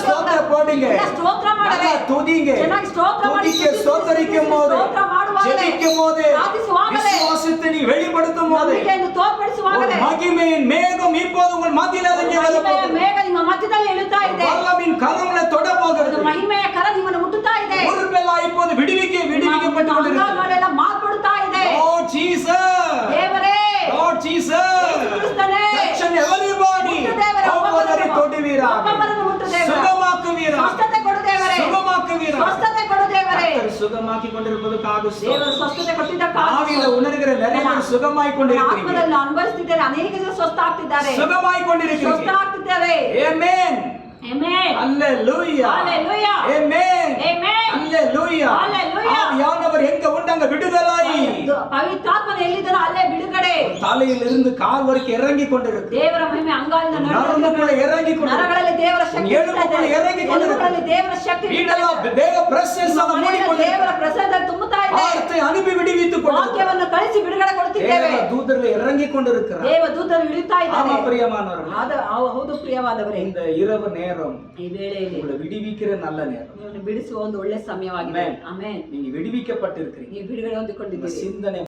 ಸ್ತೋತ್ರ போடுங்க, துதிங்க. துதிக்க ஸ்தோத்தரிக்கும் போது, ஜெபிக்கும் போது, விசுவாசத்தை நீ வெளிப்படுத்தும் போது ஒரு மகிமையின் மேகம் இப்போது உங்கள் மத்தியில் இறங்கி வரப்போகிறது. வல்லமையின் கரங்களை தொட போகிறது. உருவெல்லாம் இப்போது விடுவிக்கப்பட்டு கொண்டிருக்கிறது. Lord Jesus, Lord Jesus, touch everybody. ஒவ்வொருவரை தொடுவீராக, சுகமாக்குவீராக, கர்த்தர் சுகமாக்கி கொண்டிருப்பதற்காக ஆவியில உணர்கிற நிறைய பேர் சுகமாய் கொண்டிருக்கிறீர்கள். சுகமாய் கொண்டிருக்கிறீர்கள். Amen. Amen. Hallelujah. Hallelujah. Amen. Amen. Hallelujah. Hallelujah. ஆவியானவர் எங்க உண்டாங்க விடுதலை. ಪವಿತ್ರಾತ್ಮನ ಎಲ್ಲಿದ್ದಾನೋ ಅಲ್ಲೇ ಬಿಡುಗಡೆ. தலையிலிருந்து கால் வரைக்கும் இறங்கி கொண்டிருக்கு. ದೇವರ ಮಹಿಮೆ ಅಂಗಾಲಿನ ನರಗಳಲ್ಲಿ ಇறங்கி கொண்டிருக்கு. ನರಗಳಲ್ಲಿ ದೇವರ ಶಕ್ತಿ ಎಲುಬುಗಳಲ್ಲಿ ಇறங்கಿ ಕೊண்டிருக்கு. ಎಲುಬುಗಳಲ್ಲಿ ದೇವರ ಶಕ್ತಿ ಇದೆಲ್ಲ ದೇವ ಪ್ರೆಸೆನ್ಸ್ ಅನ್ನು ಮೂಡಿಕೊಂಡು ದೇವರ ಪ್ರೆಸೆನ್ಸ್ ಅನ್ನು ತುಂಬುತ್ತಾ ಇದೆ. ವಾರ್ತೆ ಅನುಭವಿ ಬಿಡುವಿತು ವಾಕ್ಯವನ್ನು ಕಳಿಸಿ ಬಿಡುಗಡೆ ಕೊಡುತ್ತಿದ್ದೇವೆ. ದೇವ ದೂತರು ಇறங்கி கொண்டிருக்கிறார். ದೇವ ದೂತರು ಇಳಿತಾ ಇದ್ದಾರೆ. ಆಮ ಪ್ರಿಯಮಾನವರೇ, ಹೌದು ಪ್ರಿಯವಾದವರೇ, இந்த இரவு நேரம் ಈ ವೇಳೆಯಲ್ಲಿ உங்களை விடுவிக்கிற நல்ல நேரம். ನಿಮ್ಮನ್ನು ಬಿಡಿಸುವ ಒಂದು ಒಳ್ಳೆ ಸಮಯವಾಗಿದೆ. ಆಮೆನ್. நீங்க விடுவிக்கப்பட்டிருக்கிறீங்க. ನೀವು ಬಿಡುಗಡೆ ಹೊಂದಿಕೊಂಡಿದ್ದೀರಿ. சிந்தனை